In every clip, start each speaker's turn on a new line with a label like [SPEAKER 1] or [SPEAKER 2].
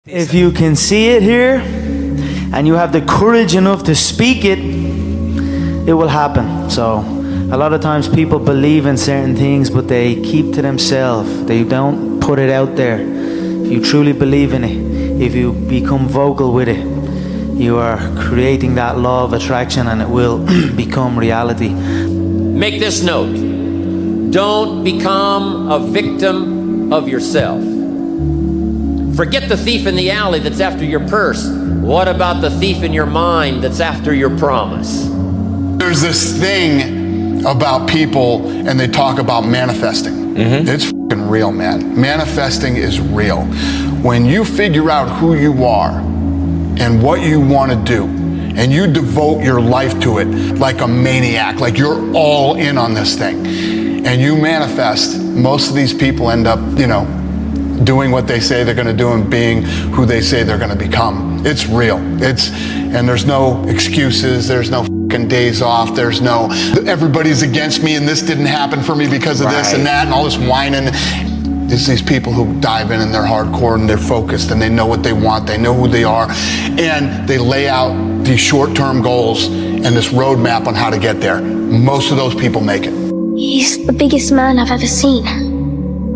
[SPEAKER 1] If you can see it here and you have the courage enough to speak it, it will happen. So a lot of times people believe in certain things, but they keep to themselves. They don't put it out there. If you truly believe in it, if you become vocal with it, you are creating that law of attraction and it will become reality.
[SPEAKER 2] Make this note. Don't become a victim of yourself. Forget the thief in the alley that's after your purse. What about the thief in your mind that's after your promise?
[SPEAKER 3] There's this thing about people and they talk about manifesting. It's fucking real, man. Manifesting is real. When you figure out who you are and what you want to do, and you devote your life to it like a maniac, like you're all in on this thing, and you manifest, most of these people end up, doing what they say they're going to do and being who they say they're going to become. It's real. And there's no excuses. There's no fucking days off. There's no, everybody's against me and this didn't happen for me because of this and that and all this whining. There's these people who dive in and they're hardcore and they're focused and they know what they want. They know who they are. And they lay out these short-term goals and this roadmap on how to get there. Most of those people make it.
[SPEAKER 4] He's the biggest man I've ever seen.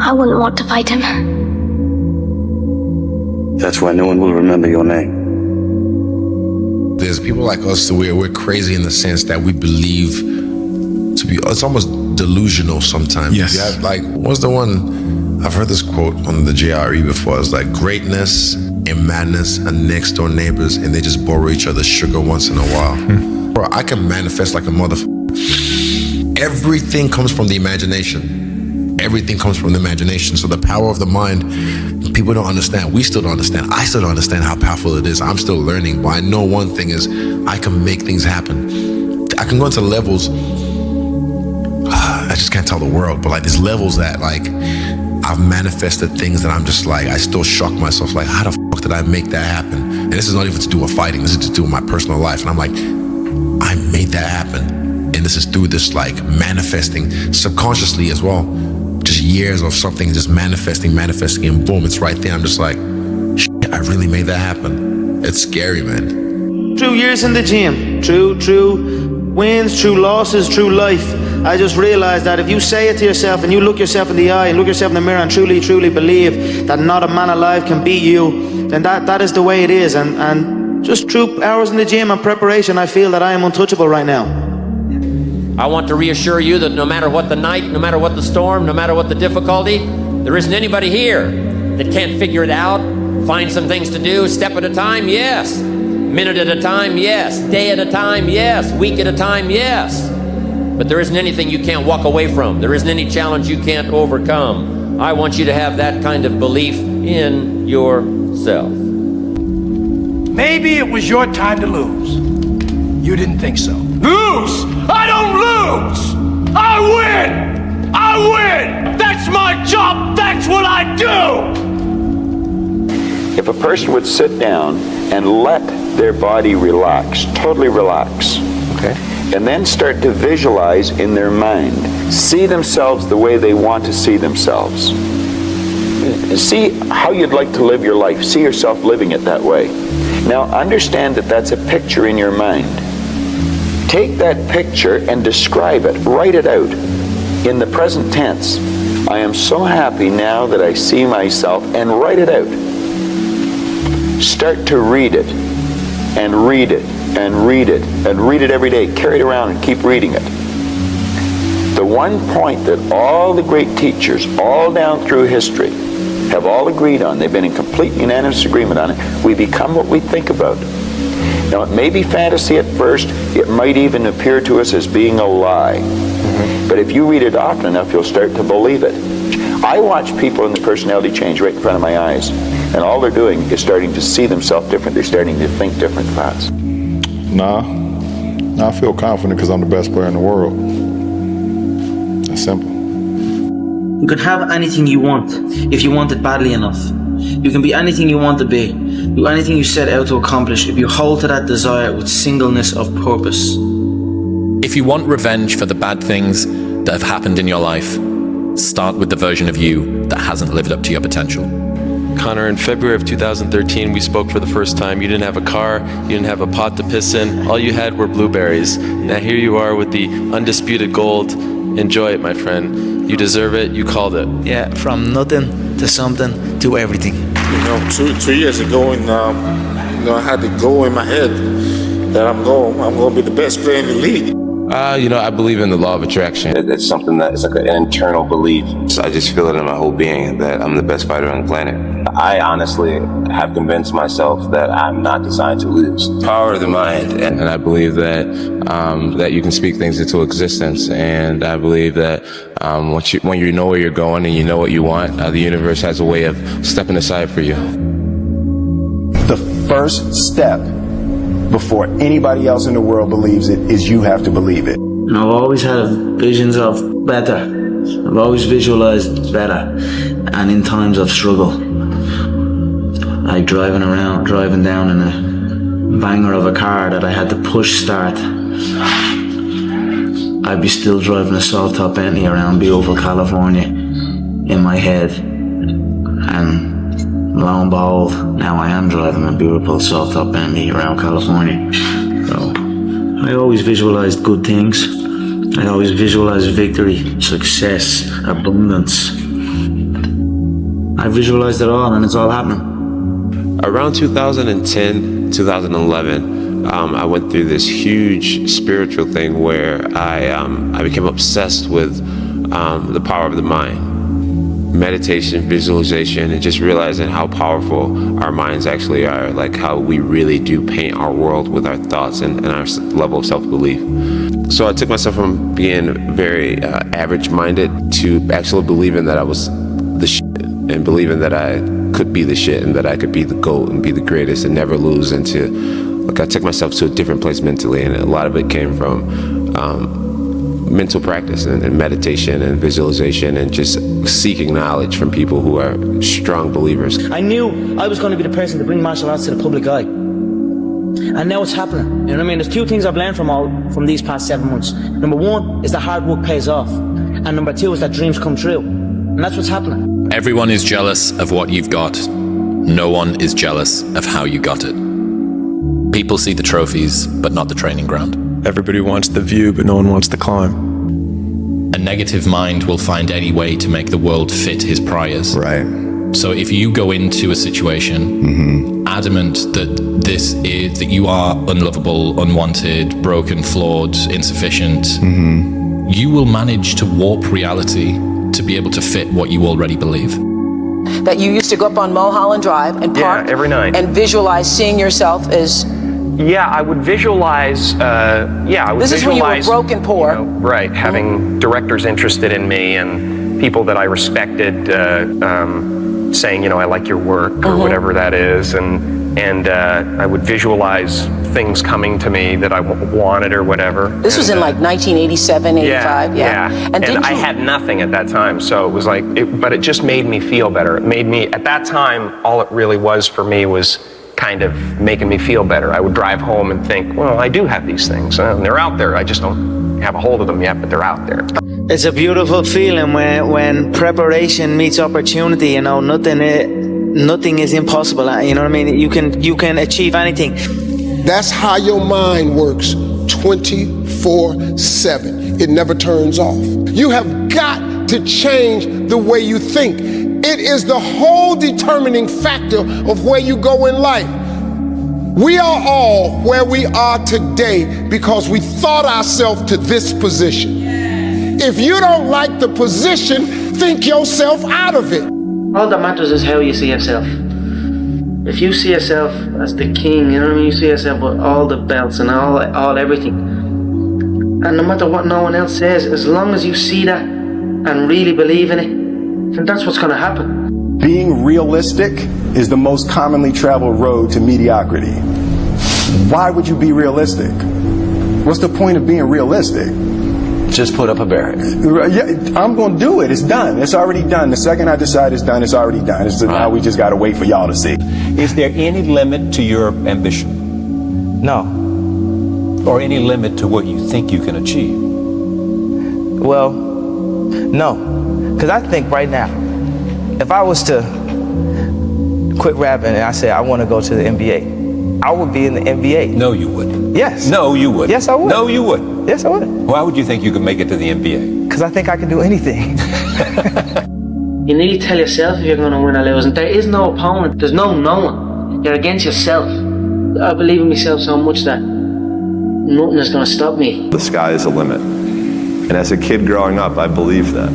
[SPEAKER 4] I wouldn't want to fight him.
[SPEAKER 5] That's why no one will remember your name.
[SPEAKER 6] There's people like us, we're crazy in the sense that we believe it's almost delusional sometimes.
[SPEAKER 7] Yes.
[SPEAKER 6] What's the one, I've heard this quote on the JRE before, it's like greatness and madness are next door neighbors and they just borrow each other's sugar once in a while. Bro, I can manifest like a motherfucker. Everything comes from the imagination. Everything comes from the imagination. So the power of the mind, people don't understand. We still don't understand. I still don't understand how powerful it is. I'm still learning. But I know one thing is I can make things happen. I can go into levels, I just can't tell the world, but like there's levels that like I've manifested things that I'm just like, I still shock myself, like how the fuck did I make that happen? And this is not even to do with fighting, this is to do with my personal life. And I'm like, I made that happen. And this is through this like manifesting subconsciously as well. Just years of something just manifesting, and boom, it's right there. I'm just like, shit, I really made that happen. It's scary, man.
[SPEAKER 1] True years in the gym, true wins, true losses, true life. I just realized that if you say it to yourself and you look yourself in the eye and look yourself in the mirror and truly believe that not a man alive can beat you, then that is the way it is. And just true hours in the gym and preparation, I feel that I am untouchable right now.
[SPEAKER 2] I want to reassure you that no matter what the night, no matter what the storm, no matter what the difficulty, there isn't anybody here that can't figure it out, find some things to do, step at a time, yes. Minute at a time, yes. Day at a time, yes. Week at a time, yes. But there isn't anything you can't walk away from. There isn't any challenge you can't overcome. I want you to have that kind of belief in yourself.
[SPEAKER 8] Maybe it was your time to lose. You didn't think so. Lose! I don't lose! I win! I win! That's my job! That's what I do!
[SPEAKER 5] If a person would sit down and let their body relax, totally relax, okay, and then start to visualize in their mind, see themselves the way they want to see themselves. See how you'd like to live your life. See yourself living it that way. Now understand that that's a picture in your mind. Take that picture and describe it. Write it out in the present tense. I am so happy now that I see myself, and write it out. Start to read it and read it and read it and read it every day. Carry it around and keep reading it. The one point that all the great teachers all down through history have all agreed on, they've been in complete unanimous agreement on it, we become what we think about. Now, it may be fantasy at first. It might even appear to us as being a lie. But if you read it often enough, you'll start to believe it. I watch people in the personality change right in front of my eyes, and all they're doing is starting to see themselves different. They're starting to think different thoughts.
[SPEAKER 7] Nah, I feel confident because I'm the best player in the world. That's simple.
[SPEAKER 9] You can have anything you want if you want it badly enough. You can be anything you want to be. Do anything you set out to accomplish if you hold to that desire with singleness of purpose.
[SPEAKER 10] If you want revenge for the bad things that have happened in your life, start with the version of you that hasn't lived up to your potential.
[SPEAKER 11] Connor, in February of 2013, we spoke for the first time. You didn't have a car, you didn't have a pot to piss in, all you had were blueberries. Now here you are with the undisputed gold. Enjoy it, my friend. You deserve it, you called it.
[SPEAKER 1] Yeah, from nothing to something to everything.
[SPEAKER 12] You know, two years ago, and I had to go in my head that I'm going to be the best player in the league.
[SPEAKER 13] I believe in the law of attraction. It's something that is like an internal belief. So I just feel it in my whole being that I'm the best fighter on the planet. I honestly have convinced myself that I'm not designed to lose. Power of the mind. And I believe that that you can speak things into existence. And I believe that when you know where you're going and you know what you want, the universe has a way of stepping aside for you.
[SPEAKER 14] The first step before anybody else in the world believes it is you have to believe it.
[SPEAKER 9] And I've always had visions of better. I've always visualized better. And in times of struggle, like driving down in a banger of a car that I had to push start, I'd be still driving a soft top Bentley around Beautiful, California in my head. And lo and behold, now I am driving a beautiful soft top Bentley around California. So I always visualized good things. I always visualized victory, success, abundance. I visualized it all, and it's all happening.
[SPEAKER 11] Around 2010, 2011, I went through this huge spiritual thing where I became obsessed with the power of the mind. Meditation, visualization, and just realizing how powerful our minds actually are, like how we really do paint our world with our thoughts and our level of self-belief. So I took myself from being very average-minded to actually believing that I was the shit, and believing that I could be the shit and that I could be the GOAT and be the greatest and never lose. And I took myself to a different place mentally, and a lot of it came from mental practice and meditation and visualization and just seeking knowledge from people who are strong believers.
[SPEAKER 9] I knew I was going to be the person to bring martial arts to the public eye. And now it's happening. You know what I mean? There's two things I've learned from these past 7 months. Number one is that hard work pays off. And number two is that dreams come true. And that's what's happening.
[SPEAKER 10] Everyone is jealous of what you've got. No one is jealous of how you got it. People see the trophies, but not the training ground.
[SPEAKER 15] Everybody wants the view, but no one wants the climb.
[SPEAKER 10] A negative mind will find any way to make the world fit his priors.
[SPEAKER 16] Right.
[SPEAKER 10] So if you go into a situation adamant that you are unlovable, unwanted, broken, flawed, insufficient, you will manage to warp reality to be able to fit what you already believe.
[SPEAKER 17] That you used to go up on Mulholland Drive and park
[SPEAKER 18] every night
[SPEAKER 17] and visualize seeing yourself as...
[SPEAKER 18] Yeah, I would visualize,
[SPEAKER 17] This is when you were broke and poor.
[SPEAKER 18] Right, having directors interested in me and people that I respected saying, I like your work or whatever that is. And I would visualize things coming to me that I wanted or whatever.
[SPEAKER 17] This was in like 1987, 85,
[SPEAKER 18] And I had nothing at that time, so it was like, but it just made me feel better. It made me, at that time, all it really was for me was kind of making me feel better. I would drive home and think, well, I do have these things, and they're out there. I just don't have a hold of them yet, but they're out there.
[SPEAKER 1] It's a beautiful feeling when preparation meets opportunity. Nothing is impossible. You know what I mean? You can achieve anything.
[SPEAKER 19] That's how your mind works 24/7. It never turns off. You have got to change the way you think. It is the whole determining factor of where you go in life. We are all where we are today because we thought ourselves to this position. If you don't like the position, think yourself out of it.
[SPEAKER 9] All that matters is how you see yourself. If you see yourself as the king, you know what I mean? You see yourself with all the belts and all everything. And no matter what no one else says, as long as you see that and really believe in it, then that's what's going to happen.
[SPEAKER 14] Being realistic is the most commonly traveled road to mediocrity. Why would you be realistic? What's the point of being realistic?
[SPEAKER 13] Just put up a barrier.
[SPEAKER 14] Yeah, I'm going to do it. It's done. It's already done. The second I decide it's done, it's already done. Now we just got to wait for y'all to see.
[SPEAKER 20] Is there any limit to your ambition?
[SPEAKER 13] No.
[SPEAKER 20] Or any limit to what you think you can achieve?
[SPEAKER 13] Well, no. Because I think right now, if I was to
[SPEAKER 16] quit rapping and I said, I want to go to the NBA, I would be in the NBA.
[SPEAKER 20] No, you wouldn't.
[SPEAKER 16] Yes.
[SPEAKER 20] No, you wouldn't.
[SPEAKER 16] Yes, I would.
[SPEAKER 20] No, you wouldn't.
[SPEAKER 16] Yes, I would.
[SPEAKER 20] Why would you think you could make it to the NBA?
[SPEAKER 16] Because I think I can do anything.
[SPEAKER 21] You need to tell yourself if you're going to win or lose. And there is no opponent. There's no knowing. You're against yourself. I believe in myself so much that nothing is going to stop me.
[SPEAKER 22] The sky is the limit. And as a kid growing up, I believed that.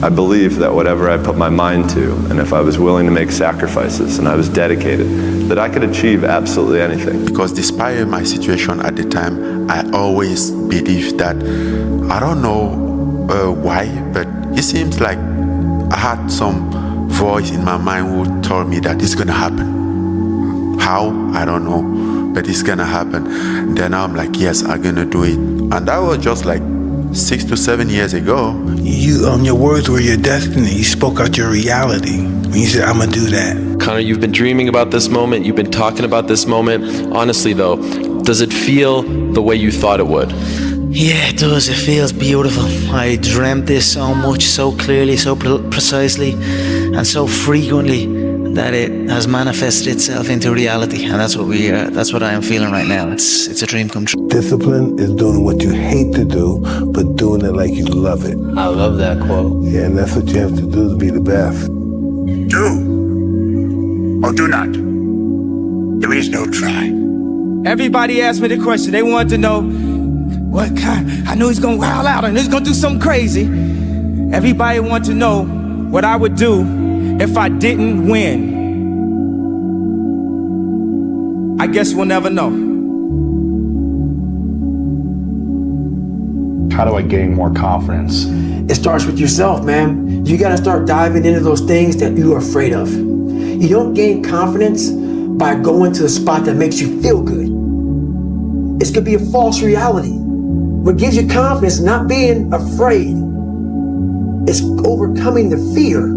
[SPEAKER 22] I believed that whatever I put my mind to, and if I was willing to make sacrifices and I was dedicated, that I could achieve absolutely anything.
[SPEAKER 23] Because despite my situation at the time, I always believed that, I don't know why, but it seems like I had some voice in my mind who told me that it's gonna happen. How? I don't know, but it's gonna happen. Then I'm like, yes, I'm gonna do it. And that was just like 6 to 7 years ago.
[SPEAKER 24] Your words were your destiny. You spoke out your reality when you said, I'm gonna do that.
[SPEAKER 15] Connor, you've been dreaming about this moment. You've been talking about this moment. Honestly, though, does it feel the way you thought it would?
[SPEAKER 1] Yeah, it does. It feels beautiful. I dreamt this so much, so clearly, so precisely, and so frequently that it has manifested itself into reality. And that's what I am feeling right now. It's a dream come true.
[SPEAKER 24] Discipline is doing what you hate to do, but doing it like you love it.
[SPEAKER 16] I love that quote.
[SPEAKER 24] Yeah, and that's what you have to do to be the best.
[SPEAKER 25] Do or do not. There is no try.
[SPEAKER 26] Everybody asked me the question. They wanted to know, what kind? I know he's gonna wild out and he's gonna do something crazy. Everybody wanted to know what I would do if I didn't win. I guess we'll never know.
[SPEAKER 27] How do I gain more confidence?
[SPEAKER 28] It starts with yourself, man. You gotta start diving into those things that you are afraid of. You don't gain confidence by going to a spot that makes you feel good. It's gonna be a false reality. What gives you confidence is not being afraid. It's overcoming the fear.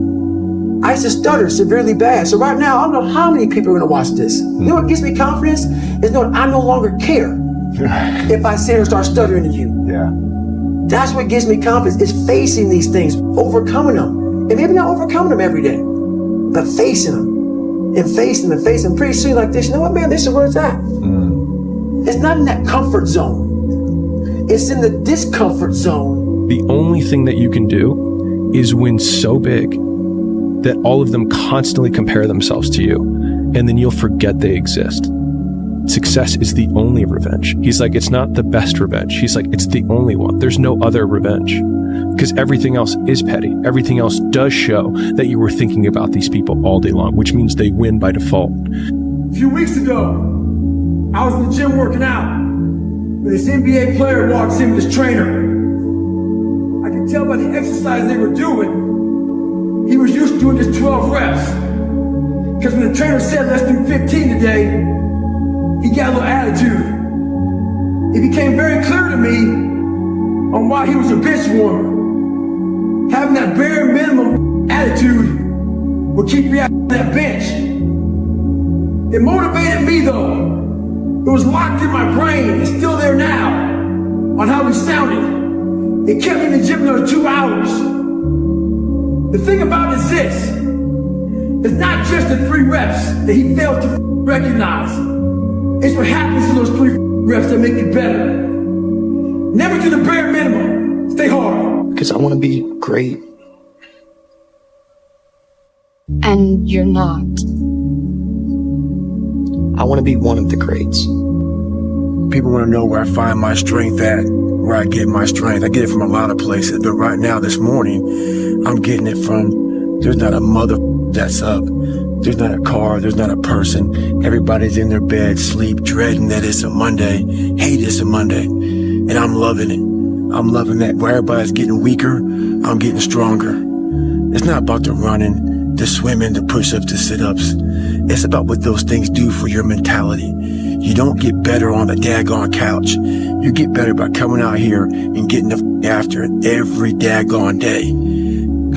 [SPEAKER 28] I used to stutter severely bad. So right now, I don't know how many people are gonna watch this. You know what gives me confidence? Is knowing I no longer care if I sit here and start stuttering to you.
[SPEAKER 27] Yeah.
[SPEAKER 28] That's what gives me confidence, is facing these things, overcoming them. And maybe not overcoming them every day, but facing them and facing them and facing them. Pretty soon like this, you know what, man, this is where it's at. It's not in that comfort zone. It's in the discomfort zone.
[SPEAKER 15] The only thing that you can do is win so big that all of them constantly compare themselves to you, and then you'll forget they exist. Success is the only revenge. He's like, it's not the best revenge. He's like, it's the only one. There's no other revenge. Because everything else is petty. Everything else does show that you were thinking about these people all day long, which means they win by default.
[SPEAKER 26] A few weeks ago, I was in the gym working out when this NBA player walks in with his trainer. I could tell by the exercise they were doing, he was used to doing just 12 reps. Because when the trainer said, let's do 15 today, he got a little attitude. It became very clear to me on why he was a bench warmer. Having that bare minimum attitude will keep you out of that bench. It motivated me though. It was locked in my brain. It's still there now on how he sounded. It kept me in the gym another 2 hours. The thing about it is this. It's not just the 3 reps that he failed to recognize. It's what happens to those 3 reps that make you better. Never do the bare minimum. Stay hard.
[SPEAKER 28] Because I want to be great.
[SPEAKER 4] And you're not.
[SPEAKER 28] I want to be one of the greats. People want to know where I find my strength at, where I get my strength. I get it from a lot of places, but right now, this morning, I'm getting it from, there's not a mother that's up. There's not a car, there's not a person. Everybody's in their bed, sleep, dreading that it's a Monday, hate it's a Monday. And I'm loving it. I'm loving that. Where everybody's getting weaker, I'm getting stronger. It's not about the running, the swimming, the push-ups, the sit-ups. It's about what those things do for your mentality. You don't get better on the daggone couch. You get better by coming out here and getting the after it every daggone day.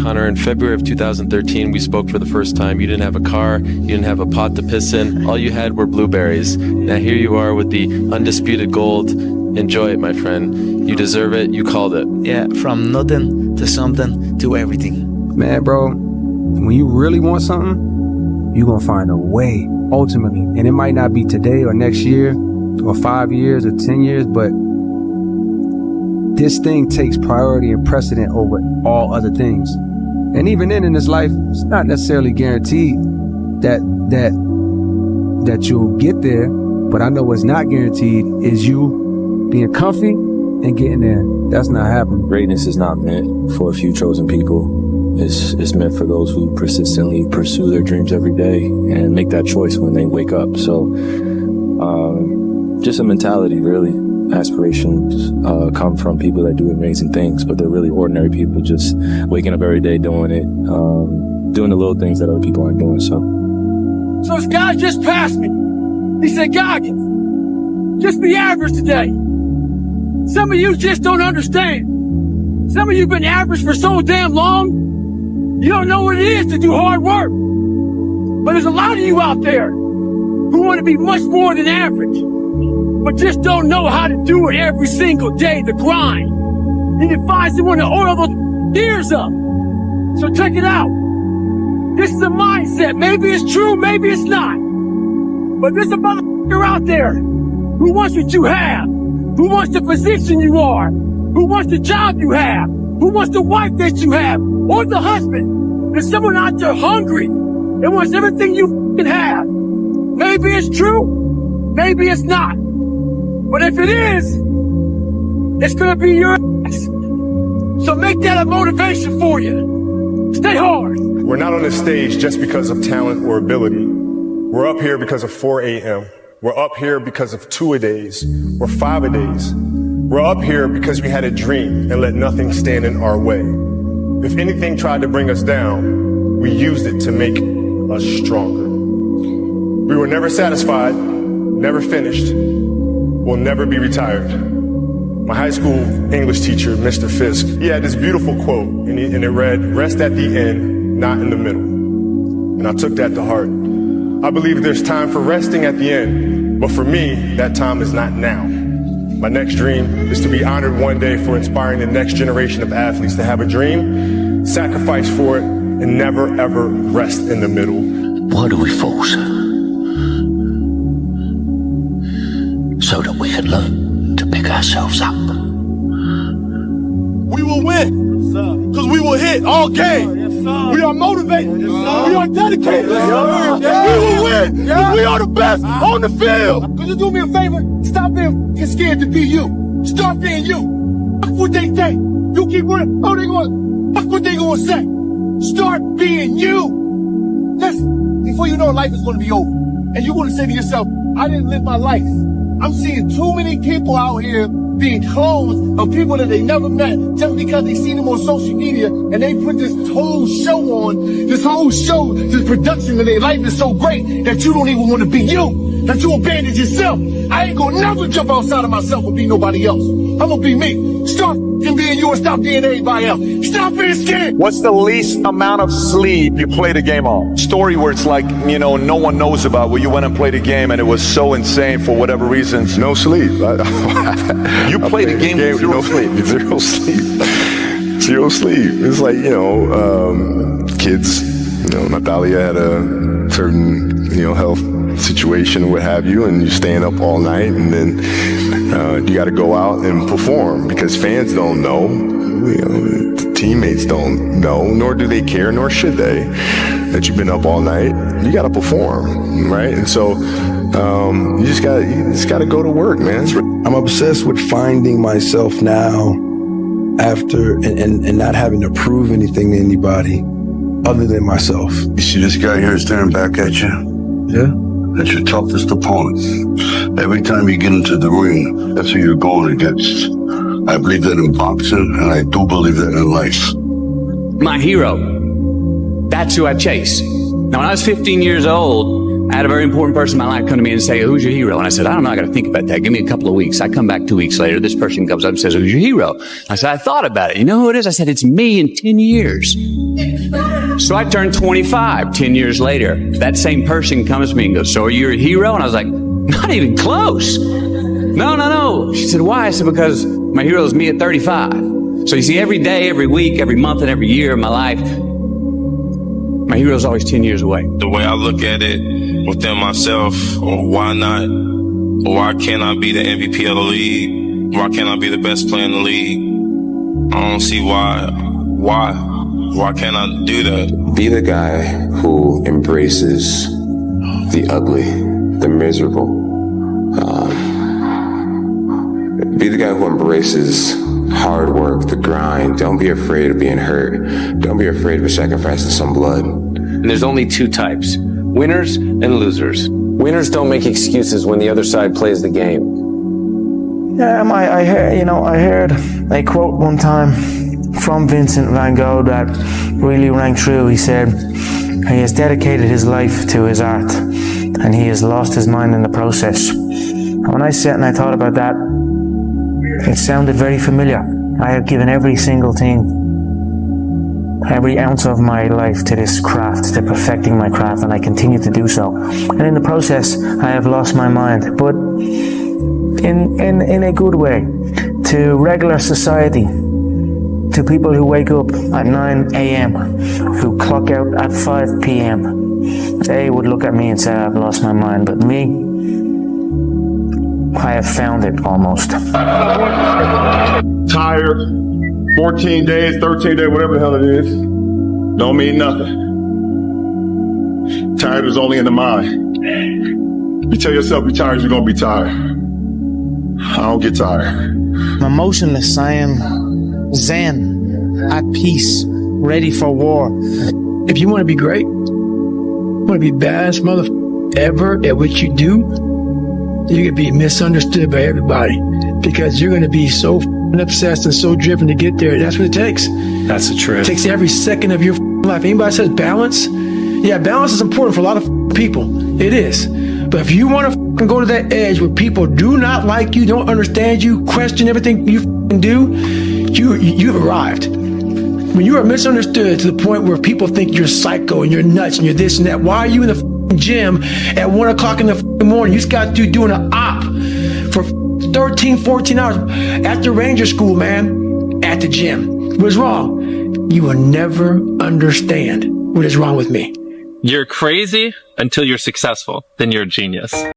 [SPEAKER 15] Connor, in February of 2013, we spoke for the first time. You didn't have a car, you didn't have a pot to piss in. All you had were blueberries. Now here you are with the undisputed gold. Enjoy it, my friend. You deserve it. You called it.
[SPEAKER 1] Yeah, from nothing to something to everything.
[SPEAKER 29] Man, bro, when you really want something,
[SPEAKER 28] you're going to find a way ultimately. And it might not be today or next year or 5 years or 10 years, but this thing takes priority and precedent over all other things. And even then in this life, it's not necessarily guaranteed that you'll get there. But I know what's not guaranteed is you being comfy and getting there. That's not happening.
[SPEAKER 2] Greatness is not meant for a few chosen people. It's meant for those who persistently pursue their dreams every day and make that choice when they wake up. So just a mentality, really. Aspirations come from people that do amazing things, but they're really ordinary people just waking up every day doing it, doing the little things that other people aren't doing. So
[SPEAKER 26] this guy just passed me. He said, Goggins, just be average today. Some of you just don't understand. Some of you been average for so damn long, you don't know what it is to do hard work. But there's a lot of you out there who want to be much more than average, but just don't know how to do it every single day, the grind. You need to find someone to oil those ears up. So check it out. This is a mindset. Maybe it's true, maybe it's not. But there's a motherfucker out there who wants what you have, who wants the position you are, who wants the job you have, who wants the wife that you have, or the husband. There's someone out there hungry and wants everything you can have. Maybe it's true, maybe it's not. But if it is, it's gonna be your ass. So make that a motivation for you. Stay hard.
[SPEAKER 14] We're not on this stage just because of talent or ability. We're up here because of 4 a.m. We're up here because of 2-a-days or 5-a-days. We're up here because we had a dream and let nothing stand in our way. If anything tried to bring us down, we used it to make us stronger. We were never satisfied, never finished, will never be retired. My high school English teacher, Mr. Fisk, he had this beautiful quote, and it read, "Rest at the end, not in the middle." And I took that to heart. I believe there's time for resting at the end, but for me, that time is not now. My next dream is to be honored one day for inspiring the next generation of athletes to have a dream, sacrifice for it, and never ever rest in the middle.
[SPEAKER 3] Why do we force? So that we can learn to pick ourselves up.
[SPEAKER 5] We will win, because we will hit all game. We are motivated. We are dedicated. We will win, because we are the best on the field.
[SPEAKER 19] Could you do me a favor? Stop being scared to be you. Start being you. Fuck what they say. You keep running. Oh, they going. Fuck what they gonna say. Start being you. Listen, before you know it, life is gonna be over, and you're gonna say to yourself, "I didn't live my life." I'm seeing too many people out here being clones of people that they never met just because they seen them on social media, and they put this whole show on, this production of their life is so great that you don't even want to be you, that you abandon yourself. I ain't gonna never jump outside of myself and be nobody else. I'm gonna be me. Start being you and stop being everybody else. Stop being scared.
[SPEAKER 6] What's the least amount of sleep you played a game on? Story where it's like, no one knows about, where you went and played a game and it was so insane for whatever reasons.
[SPEAKER 7] No sleep.
[SPEAKER 6] You played a game with zero sleep.
[SPEAKER 7] Zero sleep. Zero sleep. It's like, kids, Natalia had a certain, health situation or what have you, and you're staying up all night, and then you got to go out and perform because fans don't know, teammates don't know, nor do they care, nor should they, that you've been up all night. You got to perform, right? And so you just got to go to work, man.
[SPEAKER 24] I'm obsessed with finding myself now after and not having to prove anything to anybody other than myself.
[SPEAKER 25] You see this guy here staring back at you?
[SPEAKER 24] Yeah.
[SPEAKER 25] That's your toughest opponent. Every time you get into the ring, that's who you're going against. I believe that in boxing, and I do believe that in life.
[SPEAKER 8] My hero. That's who I chase. Now, when I was 15 years old, I had a very important person in my life come to me and say, "Who's your hero?" And I said, "I don't know, I got to think about that. Give me a couple of weeks." I come back 2 weeks later. This person comes up and says, "Who's your hero?" I said, "I thought about it. You know who it is?" I said, "It's me in 10 years. So I turned 25 10 years later. That same person comes to me and goes, "So are you a hero?" And I was like, "Not even close." No. She said, "Why?" I said, "Because my hero is me at 35. So you see, every day, every week, every month, and every year of my life, My hero's always 10 years away.
[SPEAKER 9] The way I look at it within myself, why not? Why can't I be the MVP of the league? Why can't I be the best player in the league? I don't see why. Why can't I do that?
[SPEAKER 10] Be the guy who embraces the ugly, the miserable. Be the guy who embraces hard work, the grind. Don't be afraid of being hurt. Don't be afraid of sacrificing some blood.
[SPEAKER 11] And there's only two types, winners and losers. Winners don't make excuses when the other side plays the game.
[SPEAKER 1] Yeah, I heard a quote one time from Vincent van Gogh that really rang true. He said, he has dedicated his life to his art and he has lost his mind in the process. And when I sat and I thought about that, it sounded very familiar. I have given every single thing, every ounce of my life to this craft, to perfecting my craft, and I continue to do so. And in the process, I have lost my mind, but in a good way, to regular society, to people who wake up at 9 a.m., who clock out at 5 p.m. They would look at me and say, I've lost my mind, but me, I have found it almost.
[SPEAKER 5] Tired, 14 days, 13 days, whatever the hell it is, don't mean nothing. Tired is only in the mind. You tell yourself you're tired, you're gonna be tired. I don't get tired.
[SPEAKER 1] I'm emotionless. I am zen, at peace, ready for war.
[SPEAKER 26] If you want to be great, you want to be baddest motherfucker ever at what you do, you're going to be misunderstood by everybody because you're going to be so obsessed and so driven to get there. That's what it takes.
[SPEAKER 15] That's the truth.
[SPEAKER 26] It takes every second of your life. Anybody says balance? Yeah, balance is important for a lot of people. It is. But if you want to go to that edge where people do not like you, don't understand you, question everything you do, you've arrived. When you are misunderstood to the point where people think you're psycho and you're nuts and you're this and that, why are you in the gym at 1 o'clock in the morning? You just got to doing an op for 13, 14 hours at the Ranger School, man, at the gym. What's wrong? You will never understand what is wrong with me.
[SPEAKER 12] You're crazy until you're successful. Then you're a genius.